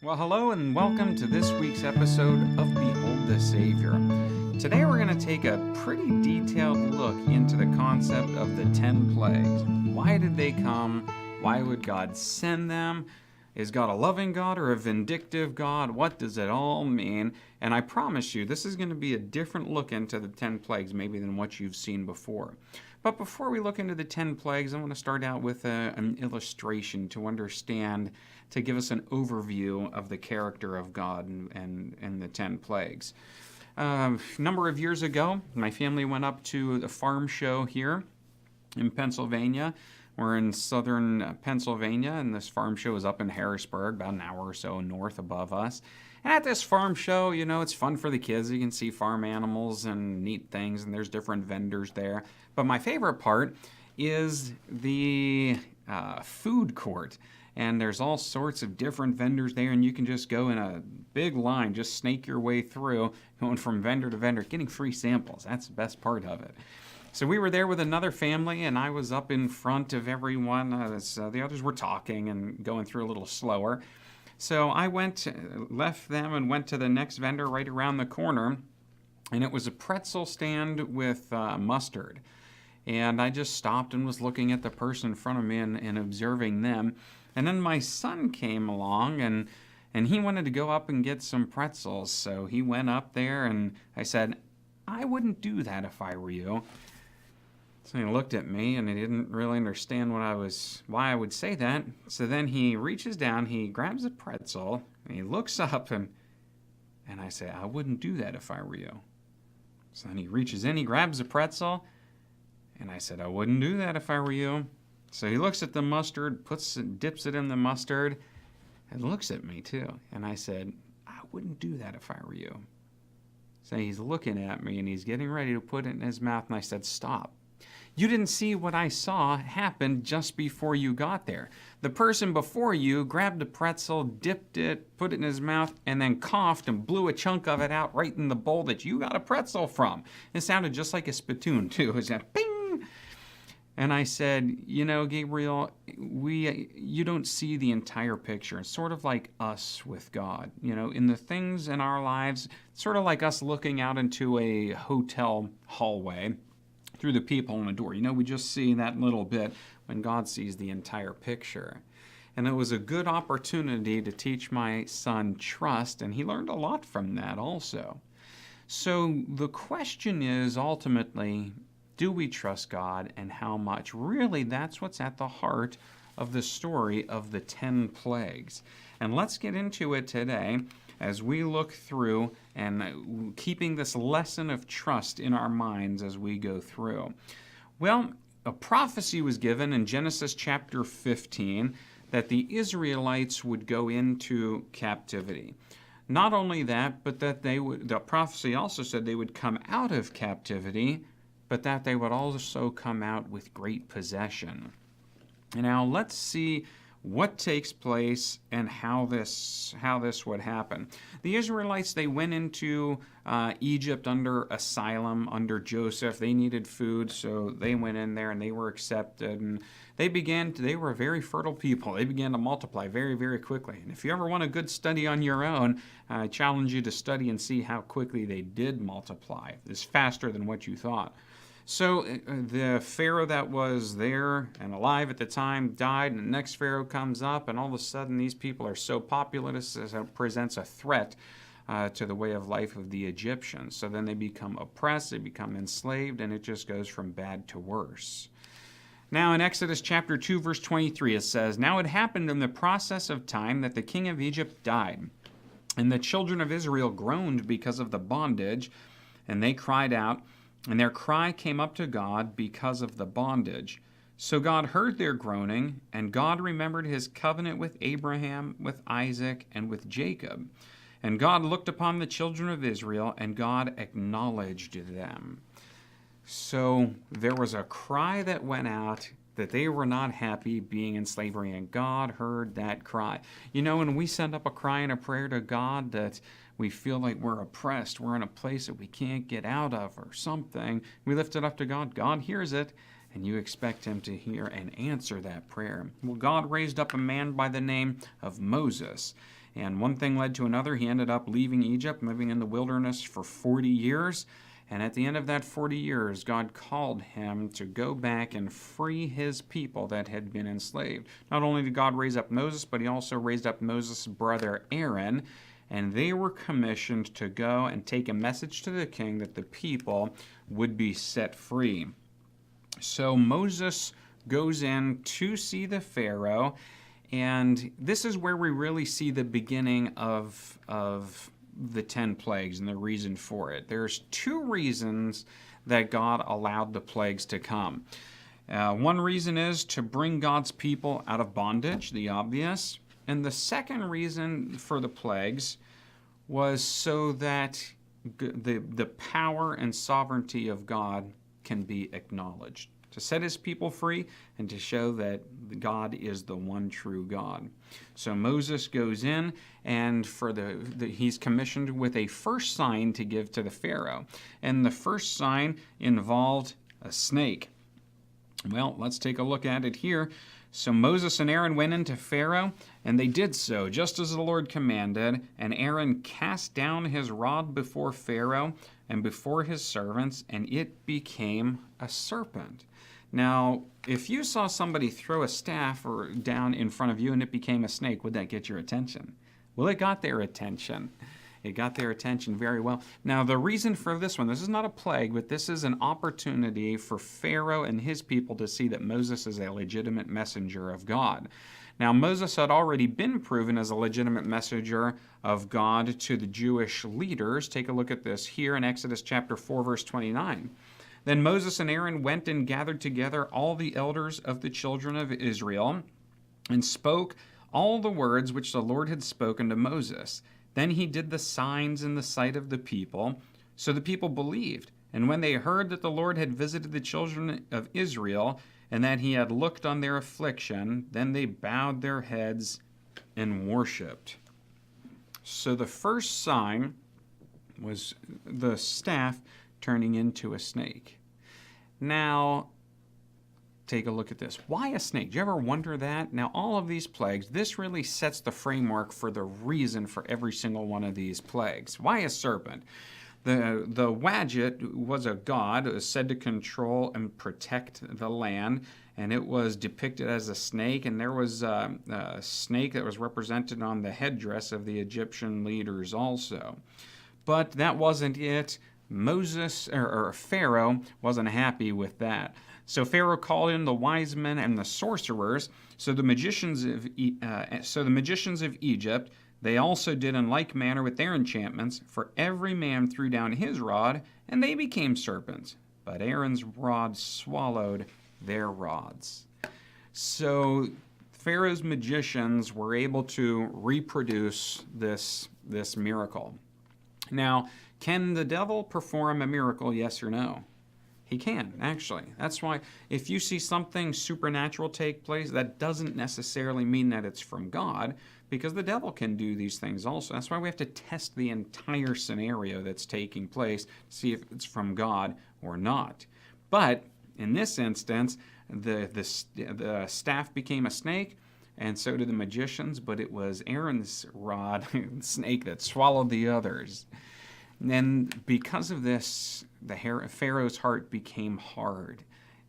Well, hello and welcome to this week's episode of Behold the Savior. Today we're going to take a pretty detailed look into the concept of the 10 plagues. Why did they come? Why would God send them? Is God a loving God or a vindictive God? What does it all mean? And I promise you, this is going to be a different look into the 10 plagues maybe than what you've seen before. But before we look into the 10 plagues, I want to start out with an illustration to understand, to give us an overview of the character of God and the 10 plagues. A number of years ago, my family went up to the farm show here in Pennsylvania. We're in southern Pennsylvania, and this farm show is up in Harrisburg, about an hour or so north above us. And at this farm show, you know, it's fun for the kids. You can see farm animals and neat things, and there's different vendors there. But my favorite part is the food court. And there's all sorts of different vendors there, and you can just go in a big line, just snake your way through, going from vendor to vendor, getting free samples. That's the best part of it. So we were there with another family, and I was up in front of everyone as the others were talking and going through a little slower. So I left them and went to the next vendor right around the corner, and it was a pretzel stand with mustard. And I just stopped and was looking at the person in front of me and observing them. And then my son came along, and he wanted to go up and get some pretzels. So he went up there, and I said, I wouldn't do that if I were you. So he looked at me, and he didn't really understand why I would say that. So then he reaches down, he grabs a pretzel, and he looks up, and I say, I wouldn't do that if I were you. So then he reaches in, he grabs a pretzel, and I said, I wouldn't do that if I were you. So he looks at the mustard, dips it in the mustard, and looks at me too. And I said, I wouldn't do that if I were you. So he's looking at me, and he's getting ready to put it in his mouth, and I said, stop. You didn't see what I saw happen just before you got there. The person before you grabbed a pretzel, dipped it, put it in his mouth, and then coughed and blew a chunk of it out right in the bowl that you got a pretzel from. It sounded just like a spittoon, too. It was a ping! And I said, you know, Gabriel, you don't see the entire picture. It's sort of like us with God. You know, in the things in our lives, sort of like us looking out into a hotel hallway through the people on the door. You know, we just see that little bit when God sees the entire picture. And it was a good opportunity to teach my son trust, and he learned a lot from that also. So the question is ultimately, do we trust God, and how much? Really, that's what's at the heart of the story of the 10 plagues. And let's get into it today as we look through and keeping this lesson of trust in our minds as we go through. Well, a prophecy was given in Genesis chapter 15 that the Israelites would go into captivity. Not only that, but that the prophecy also said they would come out of captivity, but that they would also come out with great possession. And now let's see what takes place and how this would happen. The Israelites, they went into Egypt under asylum, under Joseph. They needed food, so they went in there and they were accepted. And they were a very fertile people. They began to multiply very, very quickly. And if you ever want a good study on your own, I challenge you to study and see how quickly they did multiply. It's faster than what you thought. So the Pharaoh that was there and alive at the time died, and the next Pharaoh comes up, and all of a sudden these people are so populous as it presents a threat to the way of life of the Egyptians. So then they become oppressed, they become enslaved, and it just goes from bad to worse. Now in Exodus chapter 2, verse 23, it says, Now it happened in the process of time that the king of Egypt died, and the children of Israel groaned because of the bondage, and they cried out, and their cry came up to God because of the bondage. So God heard their groaning, and God remembered his covenant with Abraham, with Isaac, and with Jacob. And God looked upon the children of Israel, and God acknowledged them. So there was a cry that went out that they were not happy being in slavery, and God heard that cry. You know, when we send up a cry and a prayer to God that we feel like we're oppressed, we're in a place that we can't get out of or something, we lift it up to God. God hears it, and you expect him to hear and answer that prayer. Well, God raised up a man by the name of Moses, And one thing led to another. He ended up leaving Egypt, living in the wilderness for 40 years. And at the end of that 40 years, God called him to go back and free his people that had been enslaved. Not only did God raise up Moses, but he also raised up Moses' brother Aaron. And they were commissioned to go and take a message to the king that the people would be set free. So Moses goes in to see the Pharaoh, and this is where we really see the beginning of the 10 plagues and the reason for it. There's two reasons that God allowed the plagues to come. One reason is to bring God's people out of bondage, the obvious. And the second reason for the plagues was so that the power and sovereignty of God can be acknowledged, to set his people free and to show that God is the one true God. So Moses goes in, and he's commissioned with a first sign to give to the Pharaoh. And the first sign involved a snake. Well, let's take a look at it here. So Moses and Aaron went into Pharaoh, and they did so, just as the Lord commanded. And Aaron cast down his rod before Pharaoh and before his servants, and it became a serpent. Now, if you saw somebody throw a staff down in front of you and it became a snake, would that get your attention? Well, it got their attention. It got their attention very well. Now, the reason for this one, this is not a plague, but this is an opportunity for Pharaoh and his people to see that Moses is a legitimate messenger of God. Now, Moses had already been proven as a legitimate messenger of God to the Jewish leaders. Take a look at this here in Exodus chapter 4, verse 29. Then Moses and Aaron went and gathered together all the elders of the children of Israel and spoke all the words which the Lord had spoken to Moses. Then he did the signs in the sight of the people. So the people believed. And when they heard that the Lord had visited the children of Israel and that he had looked on their affliction, then they bowed their heads and worshipped. So the first sign was the staff turning into a snake. Now, take a look at this. Why a snake? Do you ever wonder that? Now, all of these plagues, this really sets the framework for the reason for every single one of these plagues. Why a serpent? The Wadjet was a god. It was said to control and protect the land, and it was depicted as a snake, and there was a snake that was represented on the headdress of the Egyptian leaders also. But that wasn't it. Moses or Pharaoh wasn't happy with that. So Pharaoh called in the wise men and the sorcerers. So the magicians of Egypt, they also did in like manner with their enchantments. For every man threw down his rod, and they became serpents. But Aaron's rod swallowed their rods. So Pharaoh's magicians were able to reproduce this miracle. Now, can the devil perform a miracle, yes or no? He can, actually. That's why if you see something supernatural take place, that doesn't necessarily mean that it's from God, because the devil can do these things also. That's why we have to test the entire scenario that's taking place to see if it's from God or not. But in this instance, the staff became a snake, and so did the magicians, but it was Aaron's rod, snake, that swallowed the others. And because of this, Pharaoh's heart became hard.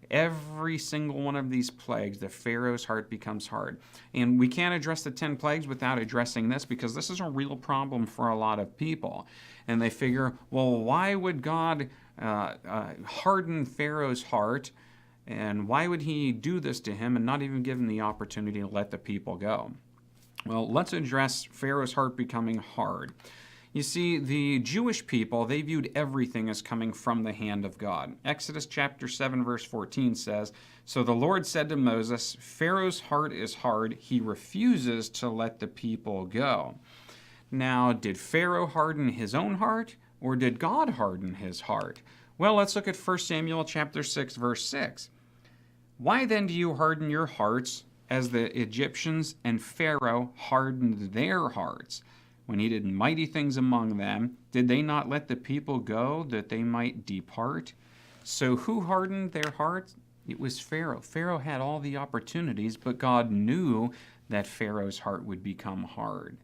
Every single one of these plagues, the Pharaoh's heart becomes hard. And we can't address the 10 plagues without addressing this, because this is a real problem for a lot of people. And they figure, well, why would God harden Pharaoh's heart? And why would he do this to him and not even give him the opportunity to let the people go? Well, let's address Pharaoh's heart becoming hard. You see, the Jewish people, they viewed everything as coming from the hand of God. Exodus chapter 7, verse 14 says, So the Lord said to Moses, Pharaoh's heart is hard. He refuses to let the people go. Now, did Pharaoh harden his own heart, or did God harden his heart? Well, let's look at 1 Samuel chapter 6, verse 6. Why then do you harden your hearts as the Egyptians and Pharaoh hardened their hearts? When he did mighty things among them, did they not let the people go that they might depart? So who hardened their hearts? It was Pharaoh. Pharaoh had all the opportunities, but God knew that Pharaoh's heart would become hard.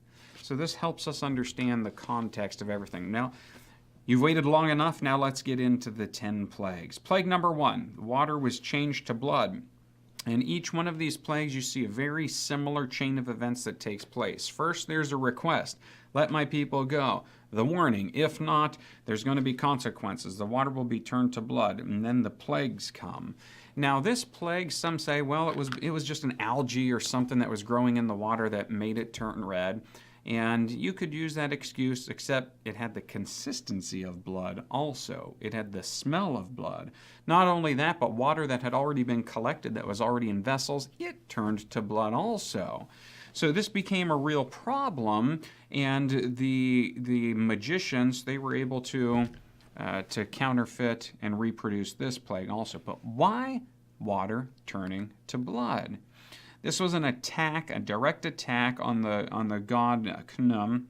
So this helps us understand the context of everything. Now, you've waited long enough. Now let's get into the 10 plagues. Plague number 1, the water was changed to blood. In each one of these plagues, you see a very similar chain of events that takes place. First, there's a request. Let my people go. The warning, if not, there's going to be consequences. The water will be turned to blood, and then the plagues come. Now, this plague, some say, well, it was just an algae or something that was growing in the water that made it turn red. And you could use that excuse, except it had the consistency of blood also. It had the smell of blood. Not only that, but water that had already been collected, that was already in vessels, it turned to blood also. So this became a real problem, and the magicians, they were able to counterfeit and reproduce this plague also. But why water turning to blood? This was an attack, a direct attack on the god Khnum,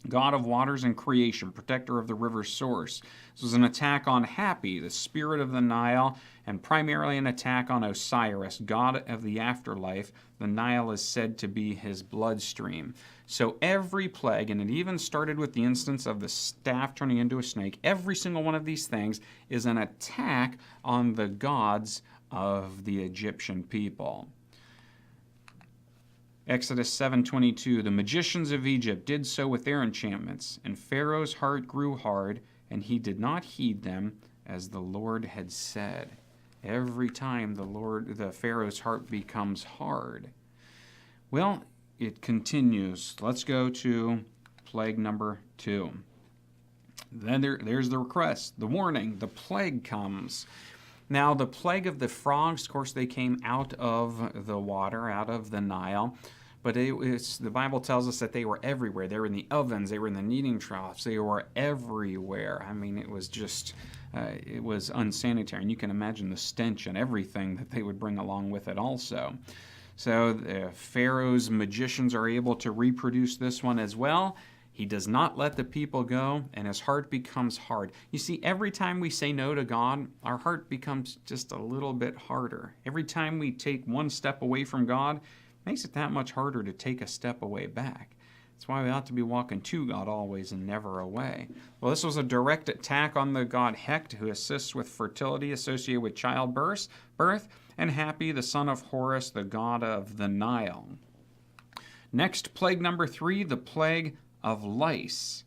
god of waters and creation, protector of the river's source. This was an attack on Hapi, the spirit of the Nile, and primarily an attack on Osiris, god of the afterlife. The Nile is said to be his bloodstream. So every plague, and it even started with the instance of the staff turning into a snake, every single one of these things is an attack on the gods of the Egyptian people. Exodus 7:22, the magicians of Egypt did so with their enchantments, and Pharaoh's heart grew hard, and he did not heed them, as the Lord had said. Every time the Pharaoh's heart becomes hard. Well, it continues. Let's go to plague number 2. Then there's the request, the warning, the plague comes. Now, the plague of the frogs, of course, they came out of the water, out of the Nile. But the Bible tells us that they were everywhere. They were in the ovens. They were in the kneading troughs. They were everywhere. I mean, it was just, it was unsanitary. And you can imagine the stench and everything that they would bring along with it also. So Pharaoh's magicians are able to reproduce this one as well. He does not let the people go, and his heart becomes hard. You see, every time we say no to God, our heart becomes just a little bit harder. Every time we take one step away from God, it makes it that much harder to take a step away back. That's why we ought to be walking to God always and never away. Well, this was a direct attack on the god Hecht, who assists with fertility associated with childbirth, and Hapi, the son of Horus, the god of the Nile. Next, plague number 3, the plague of lice.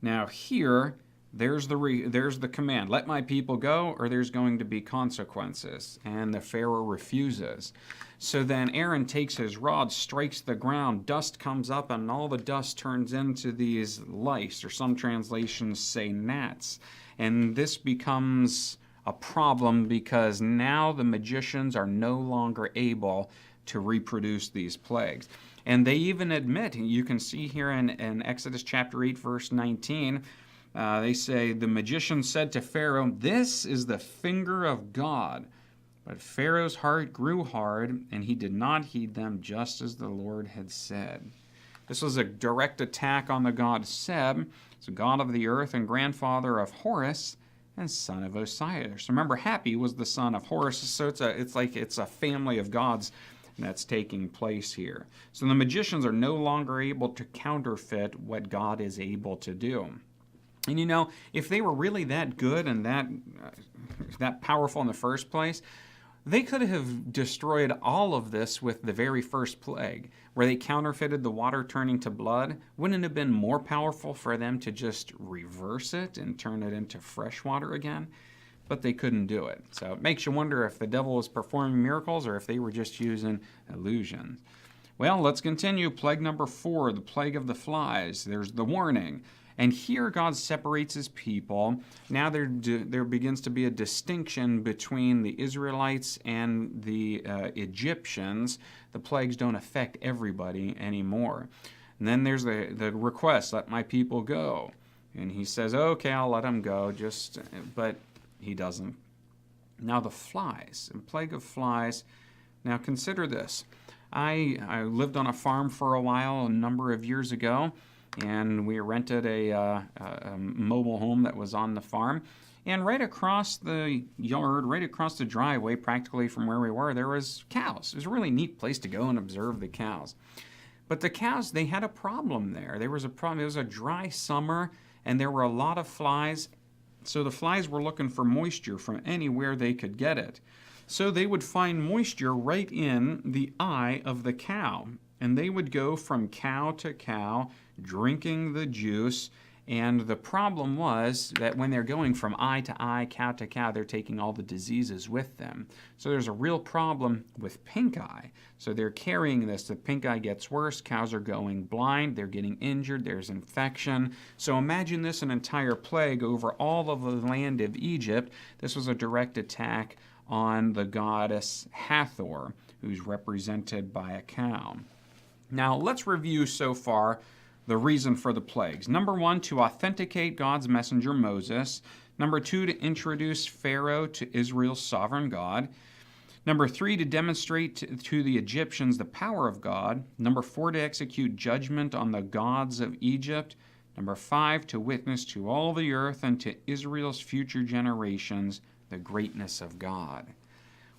Now here, there's the command, let my people go, or there's going to be consequences. And the Pharaoh refuses. So then Aaron takes his rod, strikes the ground, dust comes up, and all the dust turns into these lice, or some translations say gnats. And this becomes a problem because now the magicians are no longer able to reproduce these plagues. And they even admit, you can see here in Exodus chapter 8, verse 19, they say, the magician said to Pharaoh, this is the finger of God. But Pharaoh's heart grew hard, and he did not heed them, just as the Lord had said. This was a direct attack on the god Seb, the god of the earth and grandfather of Horus, and son of Osiris. Remember, Hapi was the son of Horus, so it's a family of gods that's taking place here. So the magicians are no longer able to counterfeit what God is able to do. And you know, if they were really that good and that powerful in the first place, they could have destroyed all of this with the very first plague, where they counterfeited the water turning to blood. Wouldn't it have been more powerful for them to just reverse it and turn it into fresh water again? But they couldn't do it. So it makes you wonder if the devil was performing miracles or if they were just using illusions. Well, let's continue. Plague number 4, the plague of the flies. There's the warning. And here God separates his people. Now there begins to be a distinction between the Israelites and the Egyptians. The plagues don't affect everybody anymore. And then there's the request, let my people go. And he says, okay, I'll let them go, but he doesn't. Now the flies, the plague of flies. Now consider this. I lived on a farm for a while a number of years ago, and we rented a mobile home that was on the farm. And right across the yard, right across the driveway, practically from where we were, there was cows. It was a really neat place to go and observe the cows. But the cows, they had a problem there. There was a problem. It was a dry summer, and there were a lot of flies. So the flies were looking for moisture from anywhere they could get it. So they would find moisture right in the eye of the cow. And they would go from cow to cow, drinking the juice. And the problem was that when they're going from eye to eye, cow to cow, they're taking all the diseases with them. So there's a real problem with pink eye. So they're carrying this. The pink eye gets worse. Cows are going blind. They're getting injured. There's infection. So imagine this, an entire plague over all of the land of Egypt. This was a direct attack on the goddess Hathor, who's represented by a cow. Now let's review so far the reason for the plagues. Number 1, to authenticate God's messenger Moses. Number 2, to introduce Pharaoh to Israel's sovereign God. Number 3, to demonstrate to the Egyptians the power of God. Number 4, to execute judgment on the gods of Egypt. Number 5, to witness to all the earth and to Israel's future generations the greatness of God.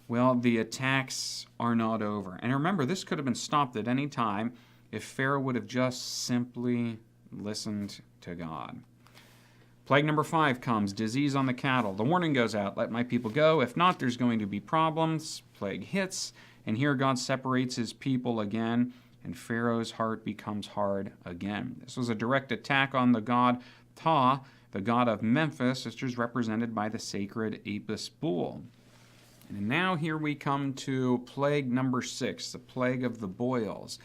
Well, the attacks are not over. And remember, this could have been stopped at any time if Pharaoh would have just simply listened to God. Plague number 5 comes, disease on the cattle. The warning goes out, let my people go. If not, there's going to be problems. Plague hits, and here God separates his people again, and Pharaoh's heart becomes hard again. This was a direct attack on the god Ptah, the god of Memphis, which is represented by the sacred Apis bull. And now here we come to plague number 6, the plague of the boils.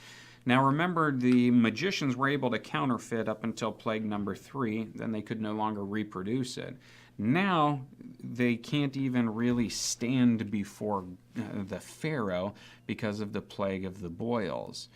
Now remember, the magicians were able to counterfeit up until plague number 3, then they could no longer reproduce it. Now they can't even really stand before the Pharaoh because of the plague of the boils.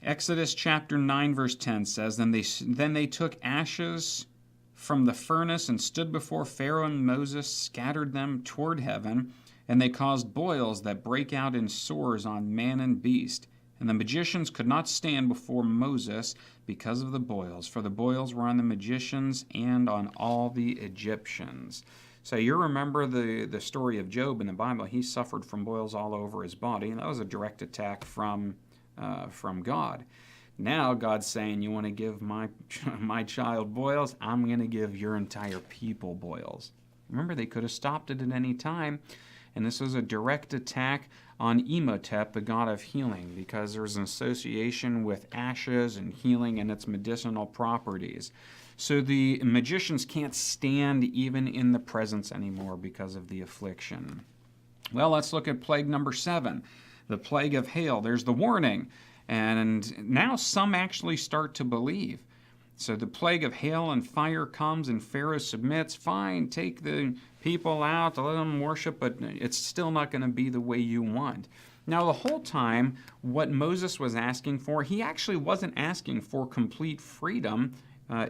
Exodus chapter 9 verse 10 says, Then they took ashes from the furnace and stood before Pharaoh, and Moses scattered them toward heaven, and they caused boils that break out in sores on man and beast. And the magicians could not stand before Moses because of the boils, for the boils were on the magicians and on all the Egyptians. So you remember the story of Job in the Bible. He suffered from boils all over his body, and that was a direct attack from God. Now God's saying, you want to give my child boils? I'm going to give your entire people boils. Remember, they could have stopped it at any time. And this was a direct attack on Imhotep, the god of healing, because there's an association with ashes and healing and its medicinal properties. So the magicians can't stand even in the presence anymore because of the affliction. Well, let's look at plague number 7, the plague of hail. There's the warning, and now some actually start to believe. So the plague of hail and fire comes, and Pharaoh submits. Fine, take the people out, let them worship, but it's still not going to be the way you want. Now, the whole time, what Moses was asking for, he actually wasn't asking for complete freedom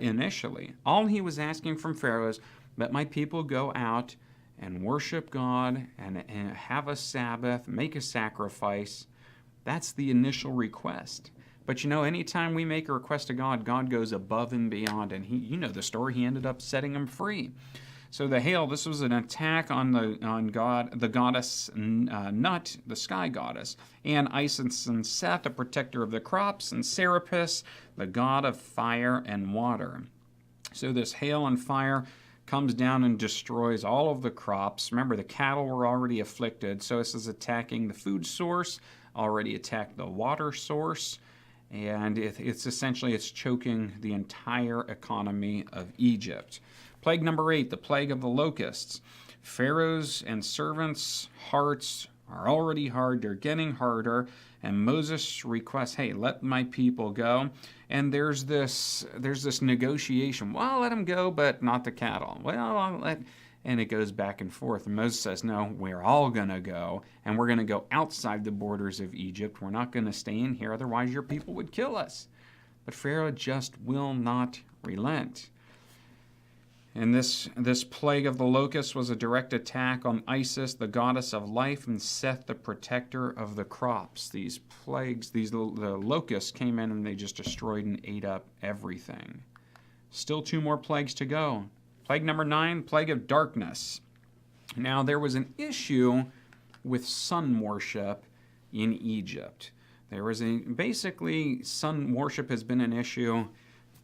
initially. All he was asking from Pharaoh is, let my people go out and worship God and have a Sabbath, make a sacrifice. That's the initial request. But anytime we make a request to God, God goes above and beyond, and you know the story, he ended up setting them free. So the hail, this was an attack on the goddess Nut, the sky goddess, and Isis and Seth, the protector of the crops, and Serapis, the god of fire and water. So this hail and fire comes down and destroys all of the crops. Remember, the cattle were already afflicted, so this is attacking the food source, already attacked the water source, and it's choking the entire economy of Egypt. Plague number 8, the plague of the locusts. Pharaoh's and servants' hearts are already hard. They're getting harder. And Moses requests, hey, let my people go. And there's this negotiation. Well, let them go, but not the cattle. And it goes back and forth. And Moses says, no, we're all going to go. And we're going to go outside the borders of Egypt. We're not going to stay in here. Otherwise, your people would kill us. But Pharaoh just will not relent. And this plague of the locusts was a direct attack on Isis, the goddess of life, and Seth, the protector of the crops. These plagues, the locusts came in and they just destroyed and ate up everything. Still 2 more plagues to go. Plague number 9, plague of darkness. Now, there was an issue with sun worship in Egypt. Basically, sun worship has been an issue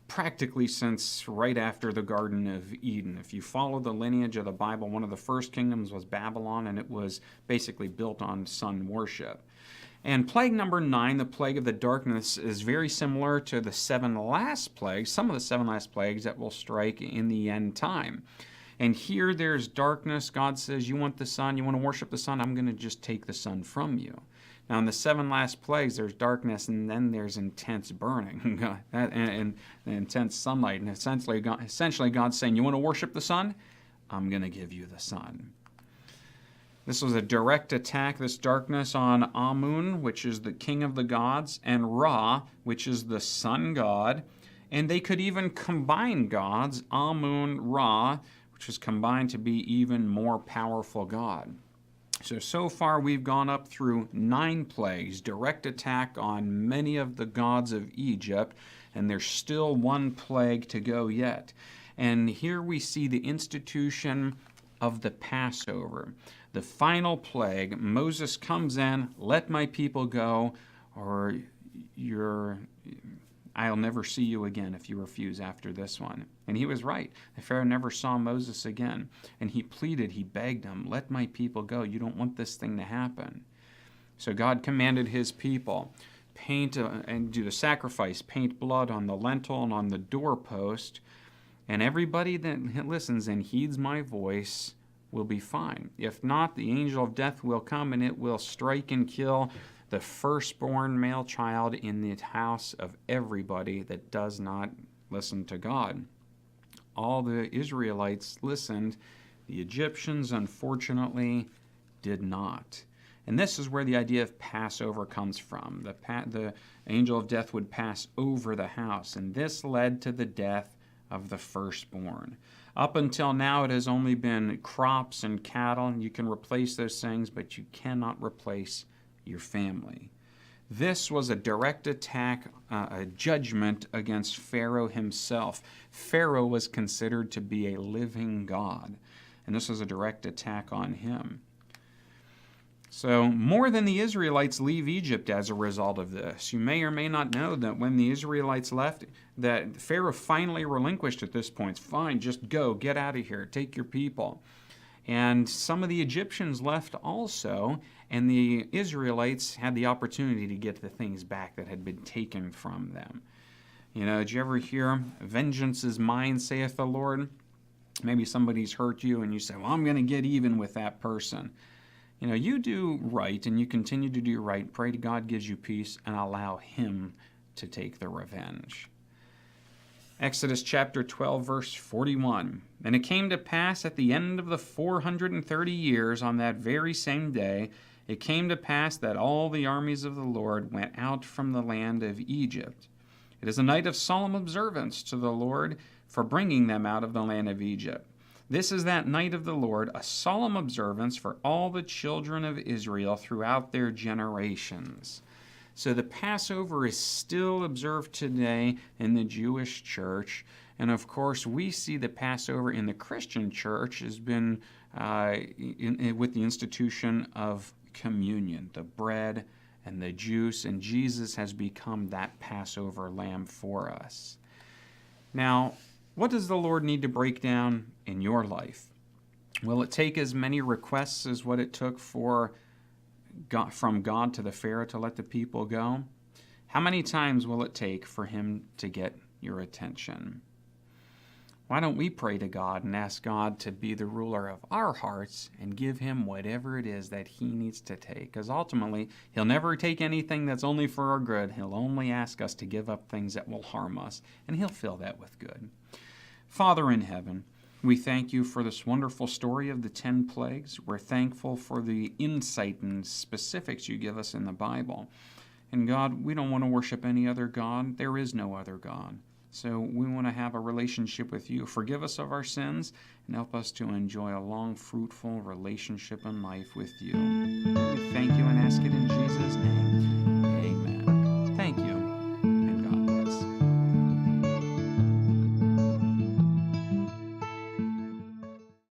practically since right after the Garden of Eden. If you follow the lineage of the Bible, one of the first kingdoms was Babylon, and it was basically built on sun worship. And plague number 9, the plague of the darkness, is very similar to the 7 last plagues, some of the 7 last plagues that will strike in the end time. And here there's darkness. God says, you want the sun, you want to worship the sun, I'm going to just take the sun from you. Now, in the 7 last plagues, there's darkness, and then there's intense burning and intense sunlight. And essentially, God's saying, you want to worship the sun? I'm going to give you the sun. This was a direct attack, this darkness, on Amun, which is the king of the gods, and Ra, which is the sun god. And they could even combine gods, Amun, Ra, which is combined to be even more powerful god. So far we've gone up through 9 plagues, direct attack on many of the gods of Egypt, and there's still 1 plague to go yet. And here we see the institution of the Passover. The final plague, Moses comes in, let my people go, or I'll never see you again if you refuse after this one. And he was right. The Pharaoh never saw Moses again. And he pleaded, he begged him, let my people go. You don't want this thing to happen. So God commanded his people, paint and do the sacrifice, paint blood on the lintel and on the doorpost. And everybody that listens and heeds my voice will be fine. If not, the angel of death will come and it will strike and kill the firstborn male child in the house of everybody that does not listen to God. All the Israelites listened. The Egyptians, unfortunately, did not. And this is where the idea of Passover comes from. The angel of death would pass over the house, and this led to the death of the firstborn. Up until now, it has only been crops and cattle. You can replace those things, but you cannot replace your family. This was a direct attack, a judgment against Pharaoh himself. Pharaoh was considered to be a living god, and this was a direct attack on him. So more than the Israelites leave Egypt as a result of this. You may or may not know that when the Israelites left, that Pharaoh finally relinquished at this point. Fine, just go, get out of here, take your people. And some of the Egyptians left also, and the Israelites had the opportunity to get the things back that had been taken from them. You know, did you ever hear, vengeance is mine, saith the Lord? Maybe somebody's hurt you and you say, well, I'm going to get even with that person. You know, you do right and you continue to do right. Pray to God gives you peace and allow him to take the revenge. Exodus chapter 12, verse 41. And it came to pass at the end of the 430 years, on that very same day, it came to pass that all the armies of the Lord went out from the land of Egypt. It is a night of solemn observance to the Lord for bringing them out of the land of Egypt. This is that night of the Lord, a solemn observance for all the children of Israel throughout their generations. So the Passover is still observed today in the Jewish church. And of course, we see the Passover in the Christian church has been with the institution of communion, the bread and the juice, and Jesus has become that Passover lamb for us. Now, what does the Lord need to break down in your life? Will it take as many requests as what it took from God to the Pharaoh to let the people go? How many times will it take for him to get your attention? Why don't we pray to God and ask God to be the ruler of our hearts and give him whatever it is that he needs to take? Because ultimately, he'll never take anything that's only for our good. He'll only ask us to give up things that will harm us, and he'll fill that with good. Father in heaven, we thank you for this wonderful story of the 10 plagues. We're thankful for the insight and specifics you give us in the Bible. And God, we don't want to worship any other God. There is no other God. So we want to have a relationship with you. Forgive us of our sins and help us to enjoy a long, fruitful relationship and life with you. We thank you and ask it in Jesus' name. Amen.